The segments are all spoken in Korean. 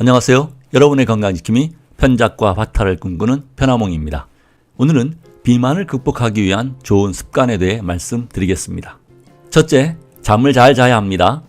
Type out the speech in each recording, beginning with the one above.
안녕하세요. 여러분의 건강지킴이 편작과 화타를 꿈꾸는 편하몽입니다. 오늘은 비만을 극복하기 위한 좋은 습관에 대해 말씀드리겠습니다. 첫째, 잠을 잘 자야 합니다.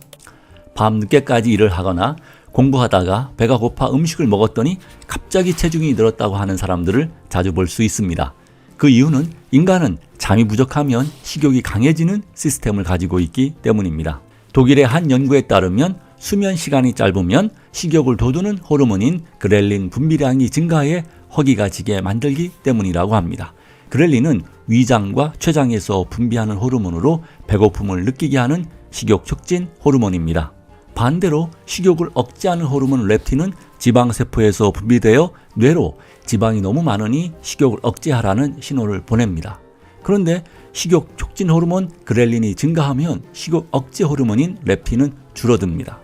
밤 늦게까지 일을 하거나 공부하다가 배가 고파 음식을 먹었더니 갑자기 체중이 늘었다고 하는 사람들을 자주 볼 수 있습니다. 그 이유는 인간은 잠이 부족하면 식욕이 강해지는 시스템을 가지고 있기 때문입니다. 독일의 한 연구에 따르면 수면 시간이 짧으면 식욕을 돋우는 호르몬인 그렐린 분비량이 증가해 허기가 지게 만들기 때문이라고 합니다. 그렐린은 위장과 췌장에서 분비하는 호르몬으로 배고픔을 느끼게 하는 식욕 촉진 호르몬입니다. 반대로 식욕을 억제하는 호르몬 렙틴은 지방세포에서 분비되어 뇌로 지방이 너무 많으니 식욕을 억제하라는 신호를 보냅니다. 그런데 식욕 촉진 호르몬 그렐린이 증가하면 식욕 억제 호르몬인 렙틴은 줄어듭니다.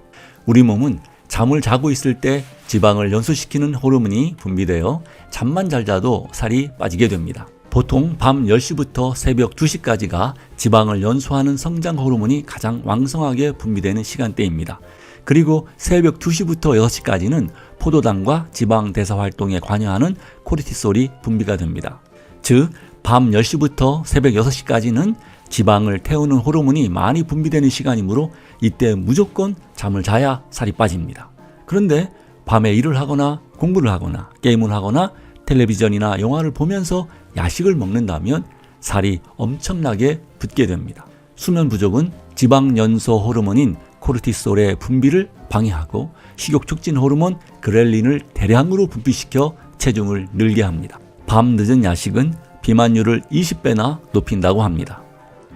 우리 몸은 잠을 자고 있을 때 지방을 연소시키는 호르몬이 분비되어 잠만 잘 자도 살이 빠지게 됩니다. 보통 밤 10시부터 새벽 2시까지가 지방을 연소하는 성장 호르몬이 가장 왕성하게 분비되는 시간대입니다. 그리고 새벽 2시부터 6시까지는 포도당과 지방 대사 활동에 관여하는 코르티솔이 분비가 됩니다. 즉, 밤 10시부터 새벽 6시까지는 지방을 태우는 호르몬이 많이 분비되는 시간이므로 이때 무조건 잠을 자야 살이 빠집니다. 그런데 밤에 일을 하거나 공부를 하거나 게임을 하거나 텔레비전이나 영화를 보면서 야식을 먹는다면 살이 엄청나게 붙게 됩니다. 수면 부족은 지방 연소 호르몬인 코르티솔의 분비를 방해하고 식욕 촉진 호르몬 그렐린을 대량으로 분비시켜 체중을 늘게 합니다. 밤 늦은 야식은 비만율을 20배나 높인다고 합니다.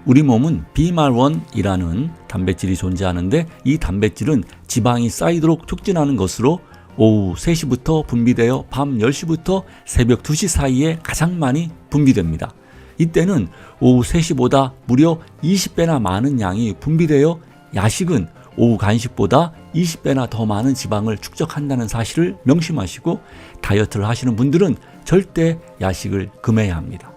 우리 몸은 비말1이라는 단백질이 존재하는데 이 단백질은 지방이 쌓이도록 촉진하는 것으로 오후 3시부터 분비되어 밤 10시부터 새벽 2시 사이에 가장 많이 분비됩니다. 이때는 오후 3시보다 무려 20배나 많은 양이 분비되어 야식은 오후 간식보다 20배나 더 많은 지방을 축적한다는 사실을 명심하시고 다이어트를 하시는 분들은 절대 야식을 금해야 합니다.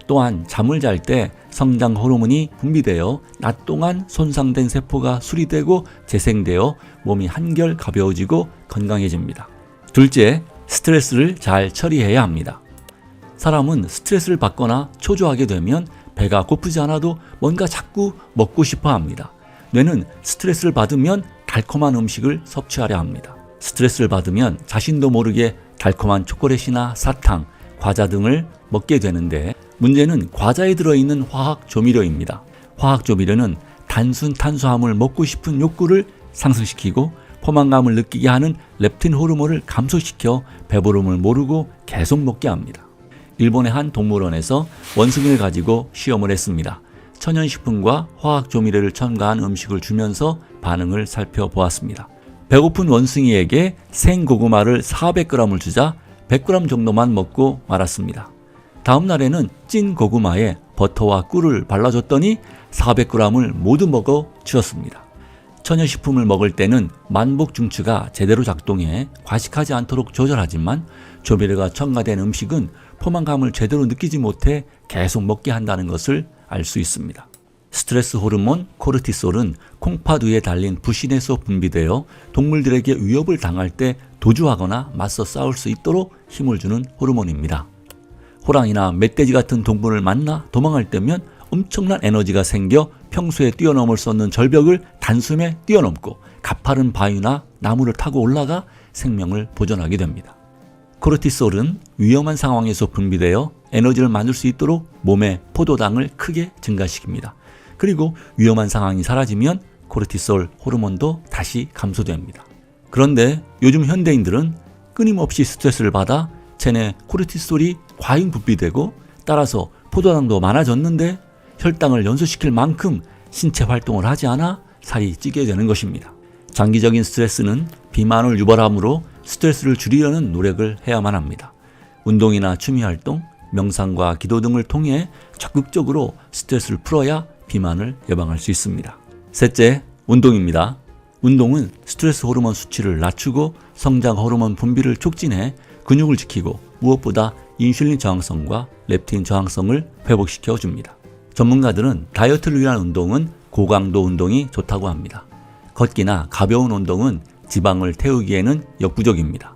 또한 잠을 잘 때 성장 호르몬이 분비되어 낮 동안 손상된 세포가 수리되고 재생되어 몸이 한결 가벼워지고 건강해집니다. 둘째, 스트레스를 잘 처리해야 합니다. 사람은 스트레스를 받거나 초조하게 되면 배가 고프지 않아도 뭔가 자꾸 먹고 싶어 합니다. 뇌는 스트레스를 받으면 달콤한 음식을 섭취하려 합니다. 스트레스를 받으면 자신도 모르게 달콤한 초콜릿이나 사탕, 과자 등을 먹게 되는데 문제는 과자에 들어있는 화학 조미료입니다. 화학 조미료는 단순 탄수화물 먹고 싶은 욕구를 상승시키고 포만감을 느끼게 하는 렙틴 호르몬을 감소시켜 배부름을 모르고 계속 먹게 합니다. 일본의 한 동물원에서 원숭이를 가지고 시험을 했습니다. 천연식품과 화학 조미료를 첨가한 음식을 주면서 반응을 살펴보았습니다. 배고픈 원숭이에게 생고구마를 400g을 주자 100g 정도만 먹고 말았습니다. 다음 날에는 찐 고구마에 버터와 꿀을 발라줬더니 400g을 모두 먹어 주었습니다. 천연식품을 먹을 때는 만복 중추가 제대로 작동해 과식하지 않도록 조절하지만 조미료가 첨가된 음식은 포만감을 제대로 느끼지 못해 계속 먹게 한다는 것을 알 수 있습니다. 스트레스 호르몬 코르티솔은 콩팥 위에 달린 부신에서 분비되어 동물들에게 위협을 당할 때 도주하거나 맞서 싸울 수 있도록 힘을 주는 호르몬입니다. 호랑이나 멧돼지 같은 동물을 만나 도망할 때면 엄청난 에너지가 생겨 평소에 뛰어넘을 수 없는 절벽을 단숨에 뛰어넘고 가파른 바위나 나무를 타고 올라가 생명을 보존하게 됩니다. 코르티솔은 위험한 상황에서 분비되어 에너지를 만들 수 있도록 몸의 포도당을 크게 증가시킵니다. 그리고 위험한 상황이 사라지면 코르티솔 호르몬도 다시 감소됩니다. 그런데 요즘 현대인들은 끊임없이 스트레스를 받아 체내 코르티솔이 과잉 분비되고 따라서 포도당도 많아졌는데 혈당을 연소시킬 만큼 신체 활동을 하지 않아 살이 찌게 되는 것입니다. 장기적인 스트레스는 비만을 유발하므로 스트레스를 줄이려는 노력을 해야만 합니다. 운동이나 취미활동, 명상과 기도 등을 통해 적극적으로 스트레스를 풀어야 비만을 예방할 수 있습니다. 셋째, 운동입니다. 운동은 스트레스 호르몬 수치를 낮추고 성장 호르몬 분비를 촉진해 근육을 지키고 무엇보다 인슐린 저항성과 렙틴 저항성을 회복시켜 줍니다. 전문가들은 다이어트를 위한 운동은 고강도 운동이 좋다고 합니다. 걷기나 가벼운 운동은 지방을 태우기에는 역부족입니다.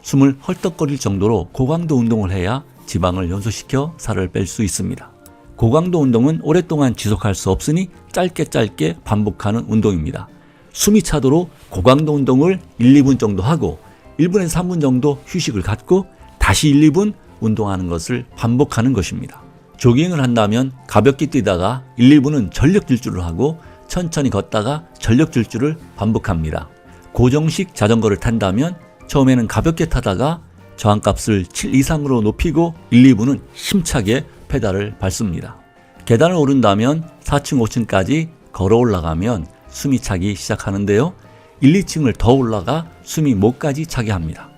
숨을 헐떡거릴 정도로 고강도 운동을 해야 지방을 연소시켜 살을 뺄 수 있습니다. 고강도 운동은 오랫동안 지속할 수 없으니 짧게 반복하는 운동입니다. 숨이 차도록 고강도 운동을 1, 2분 정도 하고 1분에서 3분 정도 휴식을 갖고 다시 1, 2분 운동하는 것을 반복하는 것입니다. 조깅을 한다면 가볍게 뛰다가 1, 2분은 전력 질주를 하고 천천히 걷다가 전력 질주를 반복합니다. 고정식 자전거를 탄다면 처음에는 가볍게 타다가 저항값을 7 이상으로 높이고 1, 2분은 힘차게 페달을 밟습니다. 계단을 오른다면 4층, 5층까지 걸어 올라가면 숨이 차기 시작하는데요. 1, 2층을 더 올라가 숨이 목까지 차게 합니다.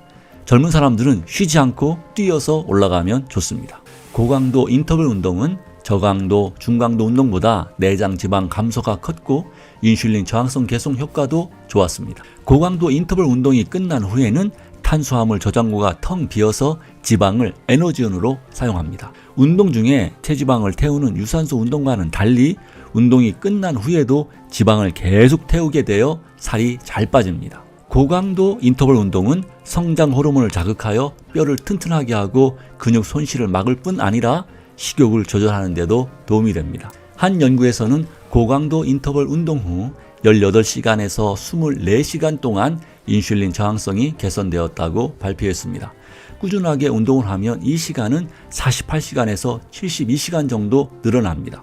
젊은 사람들은 쉬지 않고 뛰어서 올라가면 좋습니다. 고강도 인터벌 운동은 저강도, 중강도 운동보다 내장 지방 감소가 컸고 인슐린 저항성 개선 효과도 좋았습니다. 고강도 인터벌 운동이 끝난 후에는 탄수화물 저장고가 텅 비어서 지방을 에너지원으로 사용합니다. 운동 중에 체지방을 태우는 유산소 운동과는 달리 운동이 끝난 후에도 지방을 계속 태우게 되어 살이 잘 빠집니다. 고강도 인터벌 운동은 성장 호르몬을 자극하여 뼈를 튼튼하게 하고 근육 손실을 막을 뿐 아니라 식욕을 조절하는 데도 도움이 됩니다. 한 연구에서는 고강도 인터벌 운동 후 18시간에서 24시간 동안 인슐린 저항성이 개선되었다고 발표했습니다. 꾸준하게 운동을 하면 이 시간은 48시간에서 72시간 정도 늘어납니다.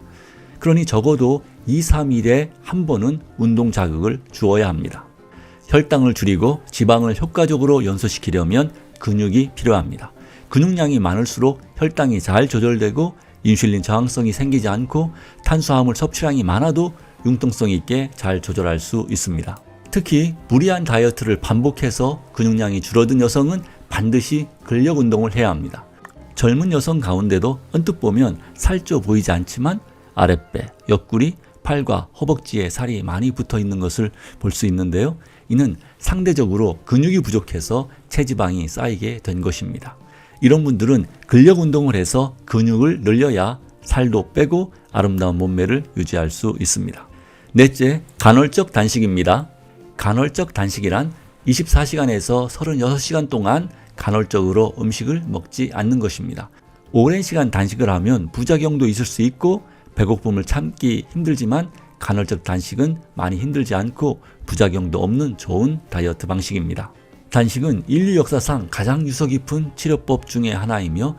그러니 적어도 2, 3일에 한 번은 운동 자극을 주어야 합니다. 혈당을 줄이고 지방을 효과적으로 연소시키려면 근육이 필요합니다. 근육량이 많을수록 혈당이 잘 조절되고 인슐린 저항성이 생기지 않고 탄수화물 섭취량이 많아도 융통성 있게 잘 조절할 수 있습니다. 특히 무리한 다이어트를 반복해서 근육량이 줄어든 여성은 반드시 근력 운동을 해야 합니다. 젊은 여성 가운데도 언뜻 보면 살쪄 보이지 않지만 아랫배, 옆구리, 팔과 허벅지에 살이 많이 붙어 있는 것을 볼 수 있는데요. 이는 상대적으로 근육이 부족해서 체지방이 쌓이게 된 것입니다. 이런 분들은 근력 운동을 해서 근육을 늘려야 살도 빼고 아름다운 몸매를 유지할 수 있습니다. 넷째, 간헐적 단식입니다. 간헐적 단식이란 24시간에서 36시간 동안 간헐적으로 음식을 먹지 않는 것입니다. 오랜 시간 단식을 하면 부작용도 있을 수 있고 배고픔을 참기 힘들지만 간헐적 단식은 많이 힘들지 않고 부작용도 없는 좋은 다이어트 방식입니다. 단식은 인류 역사상 가장 유서 깊은 치료법 중에 하나이며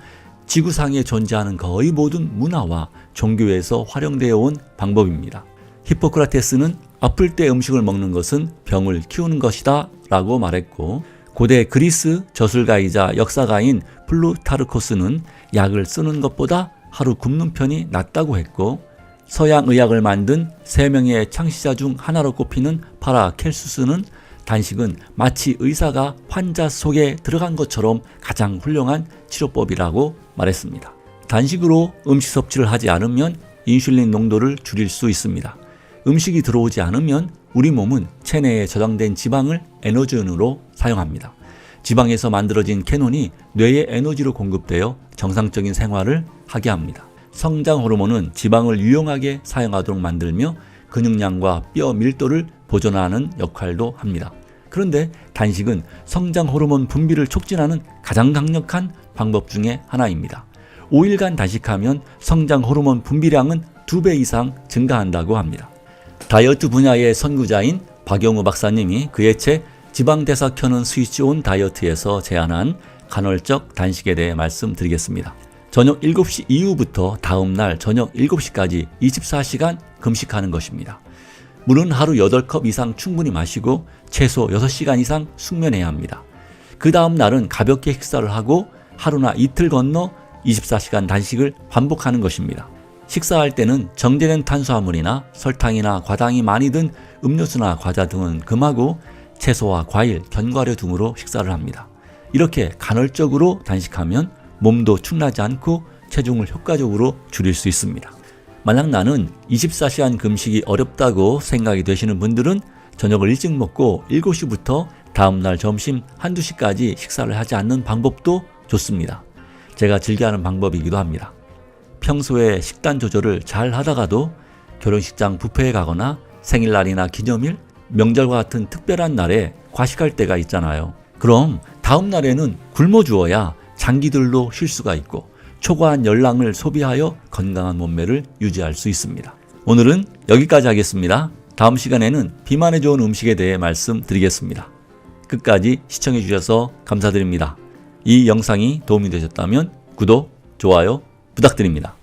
지구상에 존재하는 거의 모든 문화와 종교에서 활용되어 온 방법입니다. 히포크라테스는 아플 때 음식을 먹는 것은 병을 키우는 것이다 라고 말했고, 고대 그리스 저술가이자 역사가인 플루타르코스는 약을 쓰는 것보다 하루 굶는 편이 낫다고 했고, 서양 의학을 만든 3명의 창시자 중 하나로 꼽히는 파라켈수스는 단식은 마치 의사가 환자 속에 들어간 것처럼 가장 훌륭한 치료법이라고 말했습니다. 단식으로 음식 섭취를 하지 않으면 인슐린 농도를 줄일 수 있습니다. 음식이 들어오지 않으면 우리 몸은 체내에 저장된 지방을 에너지원으로 사용합니다. 지방에서 만들어진 케논이 뇌에 에너지로 공급되어 정상적인 생활을 하게 합니다. 성장 호르몬은 지방을 유용하게 사용하도록 만들며 근육량과 뼈 밀도를 보존하는 역할도 합니다. 그런데 단식은 성장 호르몬 분비를 촉진하는 가장 강력한 방법 중에 하나입니다. 5일간 단식하면 성장 호르몬 분비량은 2배 이상 증가한다고 합니다. 다이어트 분야의 선구자인 박영우 박사님이 그의 책 지방대사 켜는 스위치 온 다이어트에서 제안한 간헐적 단식에 대해 말씀드리겠습니다. 저녁 7시 이후부터 다음날 저녁 7시까지 24시간 금식하는 것입니다. 물은 하루 8컵 이상 충분히 마시고 최소 6시간 이상 숙면해야 합니다. 그 다음 날은 가볍게 식사를 하고 하루나 이틀 건너 24시간 단식을 반복하는 것입니다. 식사할 때는 정제된 탄수화물이나 설탕이나 과당이 많이 든 음료수나 과자 등은 금하고 채소와 과일, 견과류 등으로 식사를 합니다. 이렇게 간헐적으로 단식하면 몸도 축나지 않고 체중을 효과적으로 줄일 수 있습니다. 만약 나는 24시간 금식이 어렵다고 생각이 되시는 분들은 저녁을 일찍 먹고 7시부터 다음날 점심 1~2시까지 식사를 하지 않는 방법도 좋습니다. 제가 즐겨하는 방법이기도 합니다. 평소에 식단 조절을 잘 하다가도 결혼식장 뷔페에 가거나 생일날이나 기념일, 명절과 같은 특별한 날에 과식할 때가 있잖아요. 그럼 다음 날에는 굶어 주어야 장기들도 쉴 수가 있고 초과한 열량을 소비하여 건강한 몸매를 유지할 수 있습니다. 오늘은 여기까지 하겠습니다. 다음 시간에는 비만에 좋은 음식에 대해 말씀드리겠습니다. 끝까지 시청해 주셔서 감사드립니다. 이 영상이 도움이 되셨다면 구독, 좋아요 부탁드립니다.